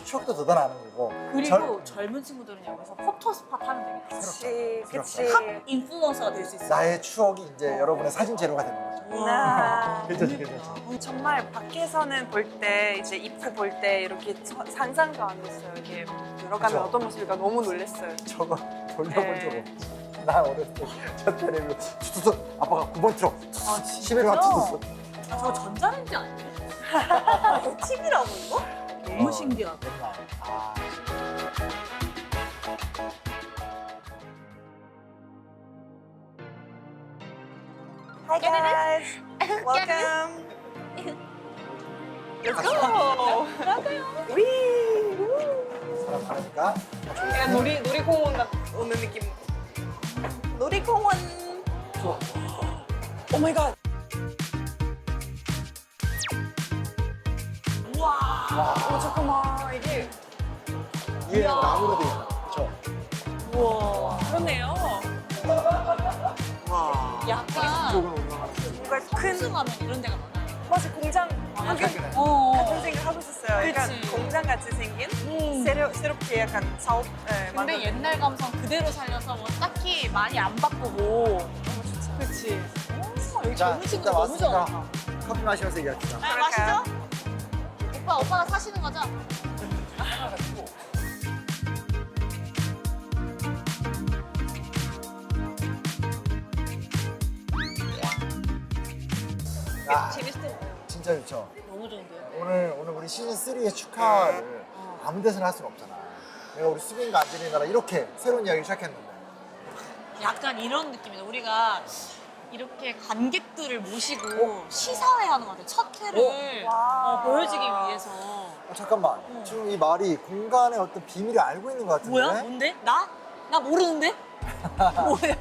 추억도 돋아나는 거고. 그리고 젊은 친구들은 여기서 포토 스팟 하면 되겠다. 그치. 탑 인플루언서가 될 수 있어. 나의 추억이 이제 여러분의 사진 재료가 되는 거죠. 나 괜찮죠, 괜찮죠. 정말 밖에서는 볼 때 이제 입구 볼 때 이렇게 상상도 안 했어요. 이게 들어가면 그쵸. 어떤 모습일까 너무 놀랐어요. 저거 돌려본 네. 적 없지. 나 어렸을 때저 테레비로 투투투 아빠가 9번 틀어. 아, 11번 투투투. 아, 저거 전자레인지 아니에요? 이거 TV라고 이거? 너무 신기하다. 맨날. 아. Hi guys, welcome. Let's go. 사람 많으니까. 약간 놀이공원 오는 느낌. 놀이공원. 좋아. 오 마이 갓. 우와. 잠깐만 이게 이게 나무로 돼 있다. 그렇죠? 우와. 그렇네요. 와. 약간 이쪽으로 올라가는. 뭔가 큰 승승하면 이런 데가 많아요. 맞아 공장 하긴 약간 같은 생각 하고 있었어요. 약간 그치. 공장 같이 생긴 음. 새롭게 약간 사업. 네, 근데 만든- 옛날 감성 그대로 살려서 뭐 딱히 많이 안 바꾸고 너무 좋죠. 그치. 여기 자, 젊은 친구들 일단 너무 좋아. 왔으니까 커피 마시면서 얘기합시다. 네, 그럴까요? 마시죠? 오빠가 사시는 거죠? 아, 재밌을 때 진짜 좋죠. 너무 너무 좋은데요? 오늘 우리 시즌 3의 축하를 아무 데서나 할 수는 없잖아. 내가 우리 수빈과 안젤리나랑 이렇게 새로운 이야기를 시작했는데. 약간 이런 느낌이다. 우리가 이렇게 관객들을 모시고 시사회 하는 것 같아요. 첫 회를 보여주기 위해서. 잠깐만. 지금 이 말이 공간의 어떤 비밀을 알고 있는 것 같은데. 뭐야? 뭔데? 나? 나 모르는데? 뭐예요?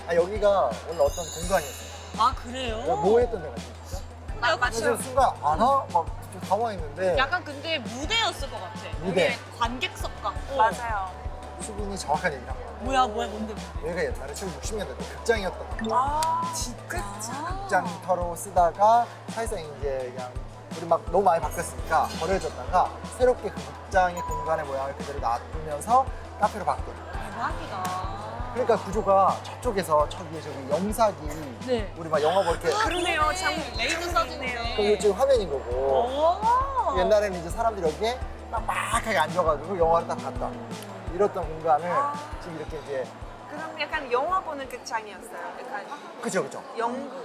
아, 여기가 원래 어떤 공간이었어요. 아 그래요? 뭐 했던 데가 있었어? 아, 나 지금 순간 아나? 막 좀 당황했는데. 약간 근데 무대였을 것 같아. 무대. 여기 관객석 같고. 맞아요. 수빈이 정확한 얘기를 한 거야. 뭐야 뭔데? 여기가 옛날에 1960년대 때 극장이었던 거야. 아, 극장터로 쓰다가 사실상 이제 그냥 우리 막 너무 많이 바뀌었으니까 버려졌다가 새롭게 그 극장의 공간의 모양을 그대로 놔두면서 카페로 바꾼. 대박이다. 그러니까 구조가 저쪽에서 저기 영상이 네. 우리 막 영화 볼 때 그러네요. 참 레이저 써주네. 그게 지금 화면인 거고 오. 옛날에는 이제 사람들이 여기에 막막하게 앉아가지고 영화를 딱 봤다 이랬던 공간을 지금 이렇게 이제 그럼 약간 영화 보는 극장이었어요. 약간 그죠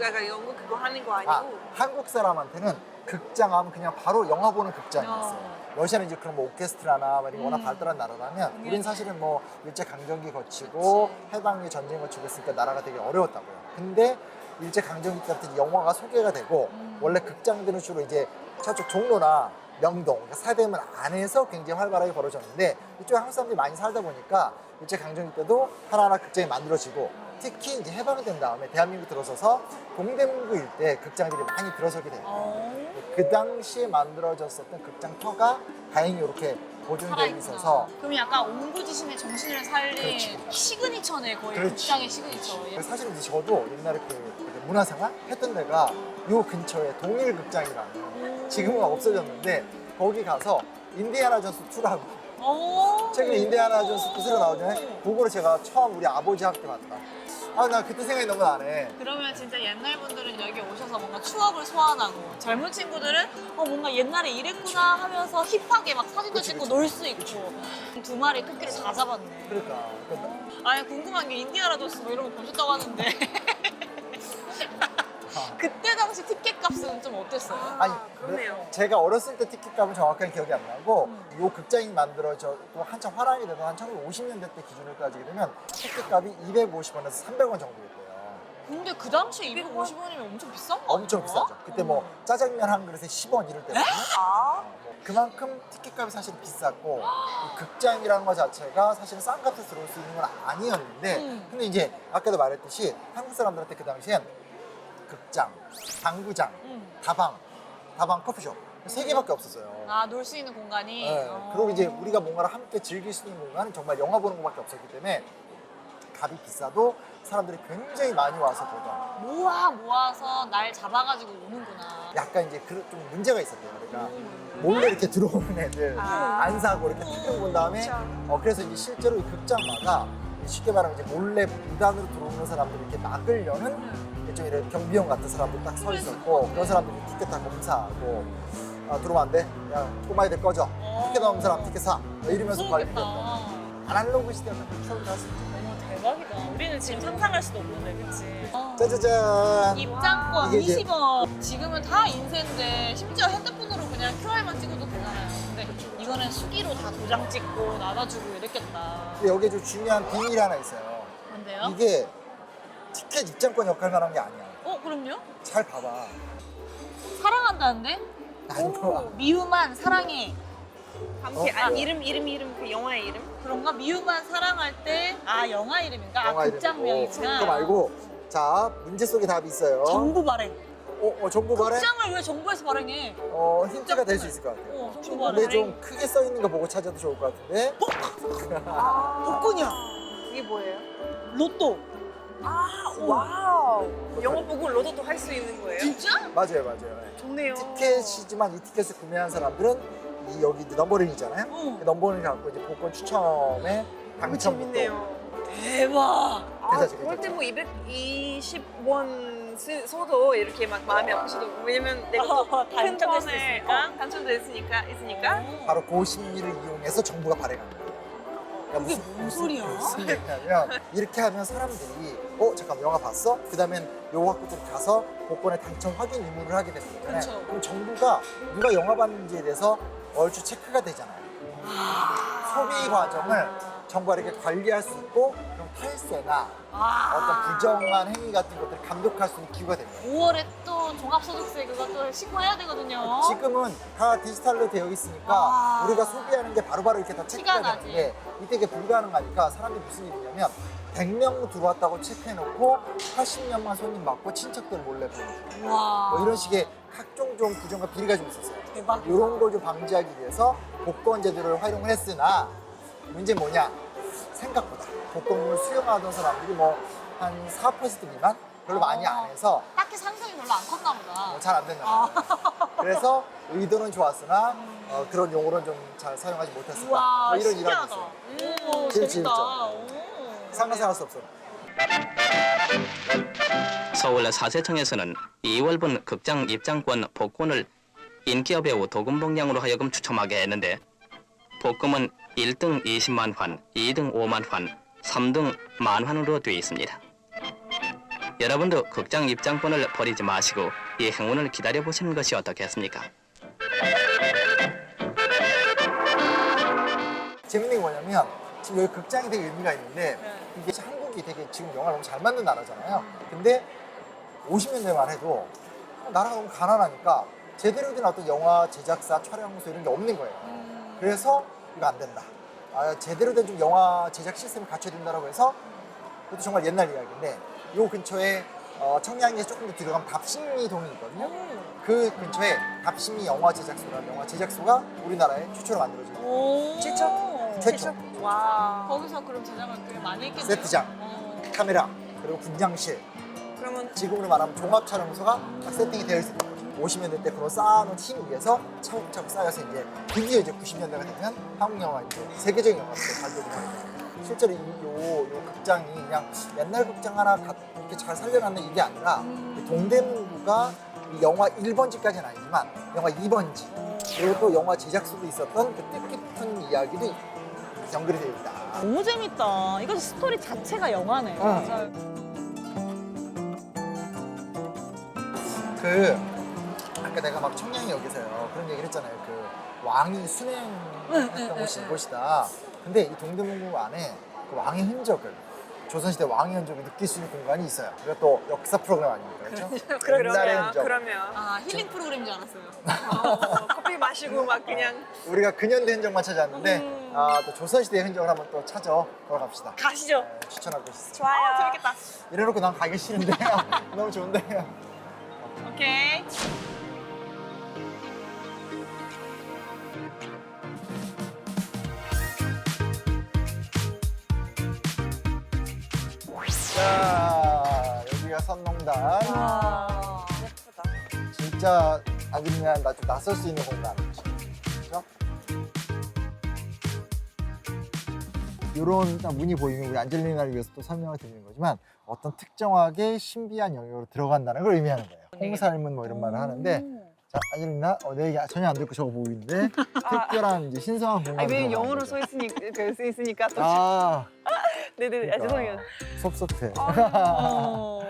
약간 영국 그거 하는 거 아 아니고. 한국 사람한테는 극장하면 그냥 바로 영화 보는 극장이었어요. 러시아는 이제 그런 뭐 오케스트라나 뭐 이런 게 워낙 발달한 나라라면 우린 사실은 뭐 일제 강점기 거치고 해방의 전쟁 거치고 있으니까 나라가 되게 어려웠다고요. 근데 일제 강점기 때부터 이제 영화가 소개가 되고 원래 극장들은 주로 이제 저쪽 종로나 명동, 그러니까 사대문 안에서 굉장히 활발하게 벌어졌는데 이쪽에 한국 사람들이 많이 살다 보니까 일제 강점기 때도 하나하나 극장이 만들어지고 특히 이제 해방이 된 다음에 대한민국 들어서서 동대문구 일대 극장들이 많이 들어서게 돼요. 그 당시에 만들어졌었던 극장터가 다행히 이렇게 보존되어 있어서 그럼 약간 옹부지신의 정신을 살린 그렇지. 시그니처네 거의 그렇지. 극장의 시그니처. 사실 이제 저도 옛날에 그 문화생활 했던 데가 요 근처에 동일극장이라는 지금은 없어졌는데 거기 가서 인디아나 존스 2라고 오. 최근에 인디아나 존스 2 새로 나오잖아요. 그거를 제가 처음 우리 아버지와 함께 봤다. 아 나 그때 생각이 너무 나네. 그러면 진짜 옛날 분들은 여기 오셔서 뭔가 추억을 소환하고 젊은 친구들은 뭔가 옛날에 이랬구나 하면서 힙하게 막 사진도 그치, 찍고 그치. 놀 수 있고 두 마리 토끼를 다 잡았네. 그러니까 아니 궁금한 게 인디아나 존스 뭐 이런 거 보셨다고 하는데 그때 당시 티켓 값은 좀 어땠어요? 아니 그러네요. 제가 어렸을 때 티켓값은 정확하게 기억이 안 나고 요 극장이 만들어졌고 한참 화랑이 되던 한 1950년대 때 기준으로 따지게 되면 티켓값이 250원에서 300원 정도였고요. 근데 그 당시에 250원이면 엄청 비싼 거 엄청 아니야? 비싸죠. 그때 뭐 짜장면 한 그릇에 10원 이럴 때거든요. 아, 그만큼 티켓값이 사실 비쌌고 이 극장이라는 것 자체가 사실은 싼 값에 들어올 수 있는 건 아니었는데 근데 이제 아까도 말했듯이 한국 사람들한테 그 당시엔 극장, 당구장, 다방 커피숍 세 개밖에 없었어요. 아, 놀 수 있는 공간이? 네. 그리고 이제 우리가 뭔가를 함께 즐길 수 있는 공간은 정말 영화 보는 것밖에 없었기 때문에 값이 비싸도 사람들이 굉장히 많이 와서 보던 모아서 날 잡아가지고 오는구나. 약간 이제 좀 문제가 있었대요. 그러니까 몰래 이렇게 들어오는 애들 안 사고 이렇게 탁 본 다음에 그래서 이제 실제로 이 극장마다 쉽게 말하면 이제 몰래 무단으로 들어오는 사람들을 이렇게 막으려는 좀 이런 경비원 같은 사람들 딱 서 있었고 그런 사람들이 티켓 다 검사하고 들어오면 안 돼. 야 꼬마애들 꺼져. 티켓 없는 사람 티켓 사. 이러면서 관리했던 아날로그 시대였던 그 추억을 할 수 있죠. 어머 대박이다. 우리는 지금 상상할 수도 없는데, 그치? 짜자잔. 입장권 이게 이제- 20원. 지금은 다 인쇄인데 심지어 핸드폰으로 그냥 QR만 찍어도 되잖아요. 근데 이거는 수기로 다 도장 찍고 나눠주고 이랬겠다. 근데 여기에 좀 중요한 비밀이 하나 있어요. 뭔데요? 이게 티켓 입장권 역할만 한 게 아니야. 그럼요? 잘 봐봐. 사랑한다는데? 안 봐. 미우만 사랑해. 함께 이름 그 영화의 이름? 그런가? 미우만 사랑할 때 영화 이름인가? 영화 극장명이구나. 이름이고. 그거 말고 자 문제 속에 답이 있어요. 정부 발행. 정부 발행? 극장을 왜 정부에서 발행해? 힌트가 될 수 있을 것 같아요. 정부 근데 발행. 좀 크게 써 있는 거 보고 찾아도 좋을 것 같은데. 복권이야. 이게 뭐예요? 로또. 와우. 영화 보고 로또도 할 수 있는 거예요? 진짜? 맞아요. 네. 좋네요. 티켓이지만 이 티켓을 구매한 사람들은 이 여기 이제 넘버링 있잖아요. 응. 그 넘버링을 갖고 이제 복권 추첨에 당첨도 재밌네요. 대박. 괜찮죠, 그럴 때 괜찮죠. 뭐 220원 써도 이렇게 막 마음이 아프시도 왜냐면 내가 큰 당첨될 수 돈을 있으니까. 당첨됐으니까 있으니까 바로 그 심리를 이용해서 정부가 발행한 거예요. 그게 뭔 소리야? 무슨 얘기냐면 이렇게 하면 사람들이 잠깐 영화 봤어? 그 다음엔 요거 갖고 좀 가서 복권에 당첨 확인 의무를 하게 되는 거잖아요. 그쵸. 그럼 정부가 누가 영화 봤는지에 대해서 얼추 체크가 되잖아요. 소비 과정을 정부가 이렇게 관리할 수 있고 그럼 탈세나 어떤 부정한 행위 같은 것들을 감독할 수 있는 기구가 됩니다. 5월에 또 종합소득세 그것도 신고해야 되거든요. 지금은 다 디지털로 되어 있으니까 우리가 소비하는 게 바로바로 이렇게 다 체크가 시간 되는데 이때 이게 불가능하니까 사람들이 무슨 일이냐면 100명 들어왔다고 체크해놓고 80명만 손님 맞고 친척들 몰래 보내고 와. 뭐 이런 식의 각종 좀 부정과 비리가 좀 있었어요. 대박. 이런 걸 좀 방지하기 위해서 복권 제도를 활용을 했으나 문제는 뭐냐? 생각보다 복권을 수령하던 사람들이 뭐 한 4% 미만? 별로 많이 안 해서 딱히 상승이 별로 안 컸나 보다. 잘 안 됐나 봐요. 그래서 의도는 좋았으나 그런 용어는 좀 잘 사용하지 못했었다. 우와, 뭐 이런 신기하다. 일화도 있어요. 오, 제일 재밌다. 재밌죠. 상상할 수 없어요. 서울 사세청에서는 2월분 극장 입장권 복권을 인기여 배우 도금봉양으로 하여금 추첨하게 했는데 복금은 1등 20만 환, 2등 5만 환, 3등 10,000환으로 되어 있습니다. 여러분도 극장 입장권을 버리지 마시고 이 행운을 기다려보시는 것이 어떻겠습니까? 재밌는 게 뭐냐면 지금 여기 극장이 되게 의미가 있는데 이게 한국이 되게 지금 영화를 너무 잘 만든 나라잖아요. 근데 50년대만 해도 나라가 너무 가난하니까 제대로 된 어떤 영화 제작사, 촬영소 이런 게 없는 거예요. 그래서 이거 안 된다. 제대로 된 좀 영화 제작 시스템을 갖춰야 된다고 해서 그것도 정말 옛날 이야기인데 요 근처에 청량리에서 조금 더 들어가면 답심리동이 있거든요. 그 근처에 답심리 영화 제작소라는 영화 제작소가 우리나라에 최초로 만들어진 거예요. 오. 최초. 와. 거기서 그럼 제작을 꽤 많이 했겠네요. 세트장, 카메라, 그리고 분장실. 그러면 지금으로 말하면 종합 촬영소가 딱 세팅이 되어 있습니다. 50년대 때 그런 쌓아놓은 힘 위에서 차곡차곡 쌓여서 이제 드디어 이제 90년대가 되면 한국 영화 이제 세계적인 영화로 발돋움을 합니다. 실제로 요 극장이 그냥 옛날 극장 하나 이렇게 잘 살려놨는 이게 아니라 이 동대문구가 이 영화 1번지까지는 아니지만 영화 2번지 그리고 또 영화 제작소도 있었던 그 뜻깊은 이야기도 연결이 되어 있다. 너무 재밌다. 이거 스토리 자체가 영화네. 맞아요. 아까 내가 막 청량역에서요 그런 얘기를 했잖아요. 그 왕이 순행했던 곳이 이곳이다. 근데 이 동대문구 안에 그 왕의 흔적을 조선시대 왕의 흔적을 느낄 수 있는 공간이 있어요. 그리고 또 역사 프로그램 아닙니까? 그렇죠? 옛날의 흔적. 그러면 아, 힐링 프로그램인 줄 알았어요. 커피 마시고 막 그냥 우리가 근현대 흔적만 찾아왔는데 또 조선시대의 흔적을 한번 또 찾아 걸어갑시다. 가시죠. 네, 추천할 곳이 있어요. 좋아요. 재밌겠다. 이래놓고 난 가기 싫은데 너무 좋은데. 오케이. 자, 여기가 선농단. 와. 예쁘다. 진짜 아주 그냥 좀 낯설 수 있는 공간. 그렇죠? 이런 딱 문이 보이면 우리 안젤리나를 위해서 또 설명을 드리는 거지만 어떤 특정하게 신비한 영역으로 들어간다는 걸 의미하는 거예요. 홍살문 뭐 이런 말을 하는데 자, 안젤리나 내 얘기 전혀 안 듣고 저거 보고 있는데 특별한 이제 신성한 공간으로 아니 왜 들어가는 영어로 거죠. 써 있으니까 그 있으니까 또 아, 네네 그러니까. 죄송해요. 섭섭해.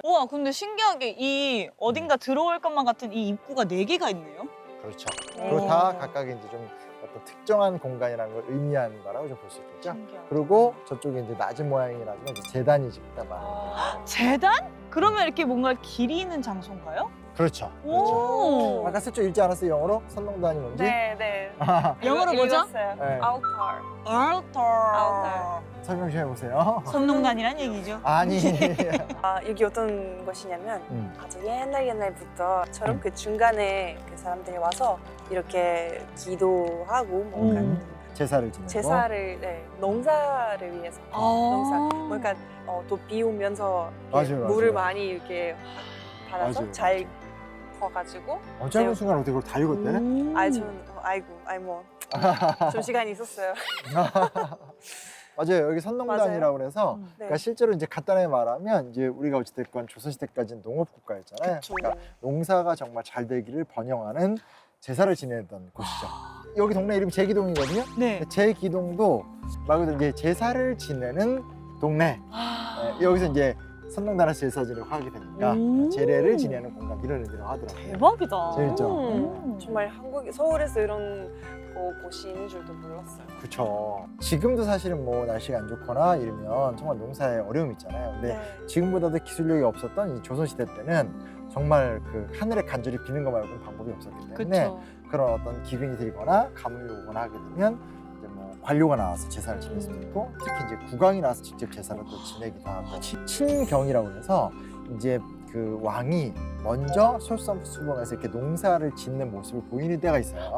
우와, 근데 신기하게 이 어딘가 들어올 것만 같은 이 입구가 4개가 있네요. 그렇죠. 그리고 다 각각 이제 좀 어떤 특정한 공간이라는 걸 의미하는 거라고 좀 볼 수 있겠죠. 신기하다. 그리고 저쪽에 이제 낮은 모양이긴 하지만 이제 재단이 있단 말이에요. 재단? 그러면 이렇게 뭔가 길이 있는 장소인가요? 그렇죠. 그렇죠. 오. 아까 쓸 줄 읽지 않았어요, 영어로? 선농단이 뭔지? 네네. 영어로 뭐죠? 읽었어요. 네. Altar. 알터. 설명 좀 해보세요. 선농단이란 얘기죠. 아니. 여기 어떤 곳이냐면 아주 옛날부터처럼 그 중간에 그 사람들이 와서 이렇게 기도하고 뭔가 제사를 지내고. 제사를 농사를 위해서 농사 뭔가 또 비 오면서 이렇게 맞아요, 물을 맞아요. 많이 이렇게 받아서 맞아요, 잘 커가지고 짧은 순간 어떻게 그걸 다 읽었대? 저는 좀 시간이 있었어요. 맞아요. 여기 선농단이라고 그래서 네. 그러니까 실제로 이제 간단하게 말하면 이제 우리가 어찌됐건 조선시대까지는 농업국가였잖아요. 그쵸. 그러니까 농사가 정말 잘 되기를 번영하는 제사를 지내던 곳이죠. 여기 동네 이름이 제기동이거든요. 네. 제기동도 말 그대로 이제 제사를 지내는 동네. 아. 여기서 이제 선농단에서 제사 지내고 하게 되니까 오. 제례를 지내는 공간 이런 의미로 하더라고요. 대박이다. 재밌죠? 정말 한국 서울에서 이런 곳이 있는 줄도 몰랐어요. 그렇죠. 지금도 사실은 뭐 날씨가 안 좋거나 이러면 정말 농사에 어려움이 있잖아요. 근데 지금보다도 기술력이 없었던 이 조선시대 때는 정말 그 하늘에 간절히 비는 거 말고는 방법이 없었기 때문에 그쵸. 그런 어떤 기근이 들거나 가뭄이 오거나 하게 되면 이제 뭐 관료가 나와서 제사를 지낼 수도 있고 특히 이제 국왕이 나와서 직접 제사를 또 지내기도 하고 친경이라고 해서 이제 그 왕이 먼저 솔선수범해서 이렇게 농사를 짓는 모습을 보이는 때가 있어요.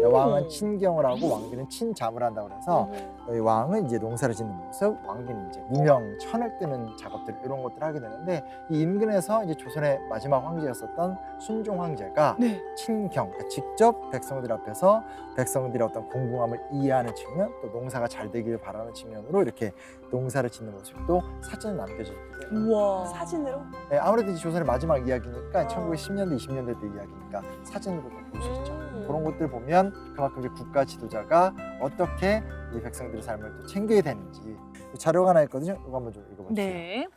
왕은 친경을 하고 왕비는 친잠을 한다고 그래서 이 왕은 이제 농사를 짓는 모습, 왕비는 이제 무명, 천을 뜨는 작업들 이런 것들을 하게 되는데 이 인근에서 이제 조선의 마지막 황제였었던 순종 황제가 네. 친경, 그러니까 직접 백성들 앞에서 백성들의 어떤 공공함을 이해하는 측면, 또 농사가 잘 되기를 바라는 측면으로 이렇게 농사를 짓는 모습도 사진에 남겨져 있기 때문에 우와. 사진으로? 네, 아무래도 이제 조선의 마지막 이야기니까 1910년대, 20년대 때 이야기니까 사진으로도 볼 수 있죠. 그런 것들 보면 그만큼 이제 국가 지도자가 어떻게 이 백성들의 삶을 또 챙겨야 되는지 자료가 하나 있거든요. 이거 한번 좀 읽어보세요. 네.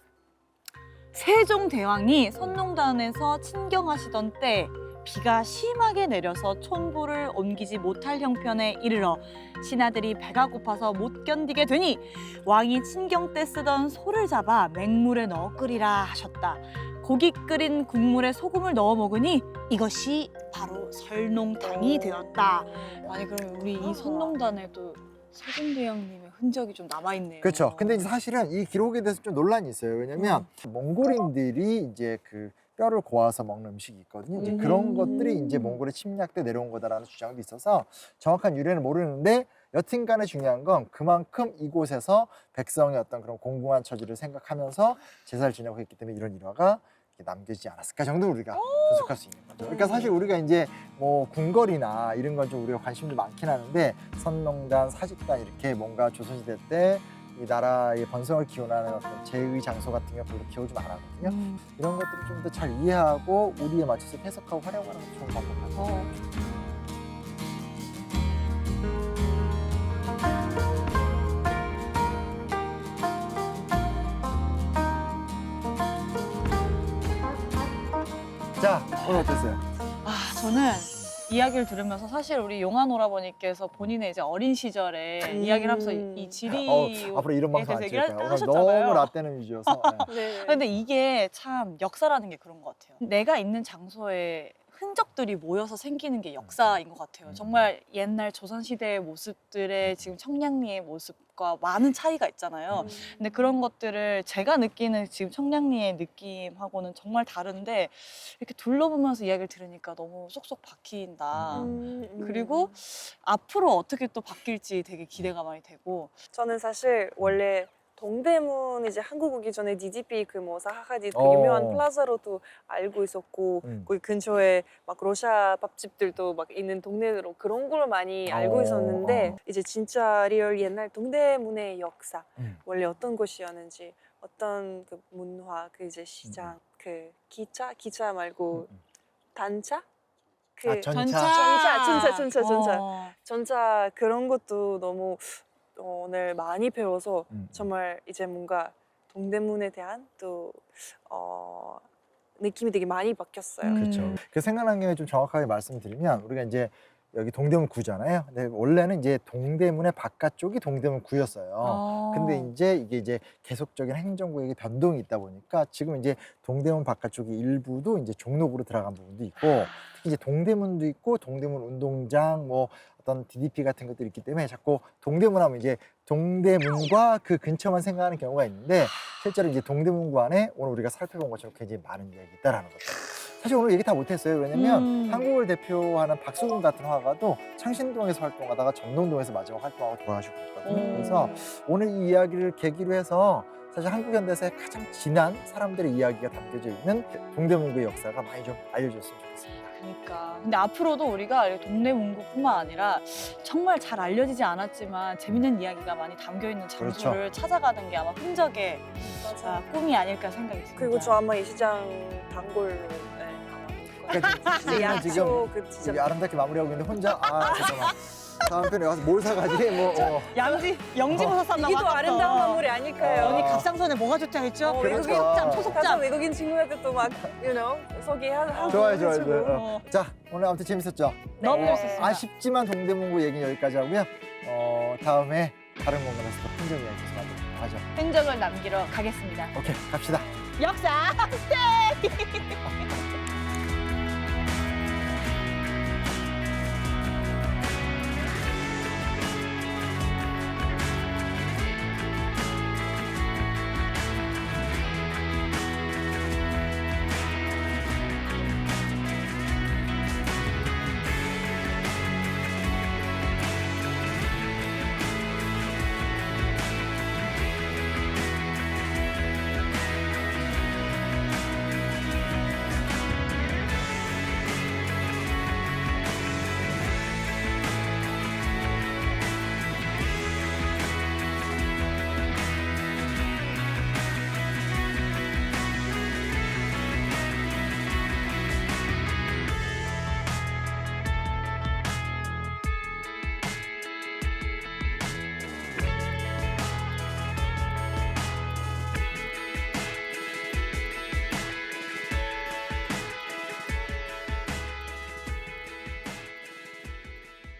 세종대왕이 선농단에서 친경하시던 때 비가 심하게 내려서 촌부를 옮기지 못할 형편에 이르러 신하들이 배가 고파서 못 견디게 되니 왕이 친경 때 쓰던 소를 잡아 맹물에 넣어 끓이라 하셨다. 고기 끓인 국물에 소금을 넣어 먹으니 이것이 바로 설농탕이 되었다. 아니 그럼 우리 이 선농단에도 세종대왕님의 흔적이 좀 남아있네요. 그렇죠. 근데 이제 사실은 이 기록에 대해서 좀 논란이 있어요. 왜냐면 몽골인들이 이제 그 뼈를 고아서 먹는 음식이 있거든요. 이제 그런 것들이 이제 몽골의 침략 때 내려온 거다라는 주장도 있어서 정확한 유래는 모르는데 여튼간에 중요한 건 그만큼 이곳에서 백성의 어떤 그런 공공한 처지를 생각하면서 제사를 지내고 했기 때문에 이런 일화가 이렇게 남겨지지 않았을까 정도 우리가 분석할 수 있는 거죠. 그러니까 사실 우리가 이제 뭐 궁궐이나 이런 건 좀 우리가 관심도 많긴 하는데 선농단, 사직단 이렇게 뭔가 조선시대 때 이 나라의 번성을 기원하는 어떤 제의 장소 같은 게 별로 기억이 안 하거든요. 이런 것들을 좀 더 잘 이해하고 우리에 맞춰서 해석하고 활용하는 것도 좋은 방법 같아요. 자, 오늘 어땠어요? 아, 저는 이야기를 들으면서 사실 우리 용한 오라버니께서 본인의 이제 어린 시절에 이야기를 하면서 이 지리 앞으로 이런 방송 안 대해서 찍을 거야. 오늘 하셨잖아요. 너무 라떼는 위주여서. 네. 네. 근데 이게 참 역사라는 게 그런 것 같아요. 내가 있는 장소에 흔적들이 모여서 생기는 게 역사인 것 같아요. 정말 옛날 조선시대의 모습들의 지금 청량리의 모습과 많은 차이가 있잖아요. 근데 그런 것들을 제가 느끼는 지금 청량리의 느낌하고는 정말 다른데 이렇게 둘러보면서 이야기를 들으니까 너무 쏙쏙 박힌다. 그리고 앞으로 어떻게 또 바뀔지 되게 기대가 많이 되고. 저는 사실 원래 동대문 이제 한국 오기 전에 DDP 그 뭐 사하가지 그 어. 유명한 플라자로도 알고 있었고 거기 근처에 막 러시아 밥집들도 막 있는 동네로 그런 걸 많이 알고 있었는데 이제 진짜 리얼 옛날 동대문의 역사 원래 어떤 곳이었는지 어떤 그 문화 그 이제 시장 그 기차 말고 단차 그 아, 전차. 전차 그런 것도 너무 오늘 많이 배워서 정말 이제 뭔가 동대문에 대한 또 느낌이 되게 많이 바뀌었어요. 그렇죠. 그 생각난 김에 좀 정확하게 말씀드리면 우리가 이제 여기 동대문 구잖아요. 근데 원래는 이제 동대문의 바깥쪽이 동대문 구였어요. 근데 이제 이게 이제 계속적인 행정구역의 변동이 있다 보니까 지금 이제 동대문 바깥쪽이 일부도 이제 종로구로 들어간 부분도 있고 특히 이제 동대문도 있고 동대문 운동장 뭐 어떤 DDP 같은 것들이 있기 때문에 자꾸 동대문 하면 이제 동대문과 그 근처만 생각하는 경우가 있는데 실제로 이제 동대문구 안에 오늘 우리가 살펴본 것처럼 굉장히 많은 이야기가 있다라는 거죠. 사실 오늘 얘기 다 못했어요. 왜냐면 한국을 대표하는 박수근 같은 화가도 창신동에서 활동하다가 정동동에서 마지막 활동하고 돌아가시고 있거든요. 그래서 오늘 이 이야기를 계기로 해서 사실 한국 현대사의 가장 진한 사람들의 이야기가 담겨져 있는 동대문구의 역사가 많이 좀 알려졌으면 좋겠습니다. 그러니까. 근데 앞으로도 우리가 동대문구뿐만 아니라 정말 잘 알려지지 않았지만 재밌는 이야기가 많이 담겨 있는 장소를 찾아가는 게 아마 흔적의 꿈이 아닐까 생각이 듭니다. 그리고 저 아마 이 시장 단골로 아마 올 거예요. 그러니까 지금 약초 그 되게 진짜 아름답게 마무리하고 있는데 혼자 잠깐만 다음 편에 와서 뭘 사가지 뭐 영지버섯 샀나 이도 아름다운 마무리 아닐까요? 언니 갑상선에 뭐가 좋다 했죠? 그렇죠. 소속장, 가서 소속장. 외국인 친구한테 또 막 소개하고 좋아요 좋아요 해주고. 좋아요. 자 오늘 아무튼 재밌었죠? 너무 네. 재밌었습니다. 아쉽지만 동대문구 얘기는 여기까지 하고요. 다음에 다른 공간에서 또 풍경 이야기 좀 나도록 하죠. 흔적을 남기러 가겠습니다. 오케이 갑시다. 역사 스테이!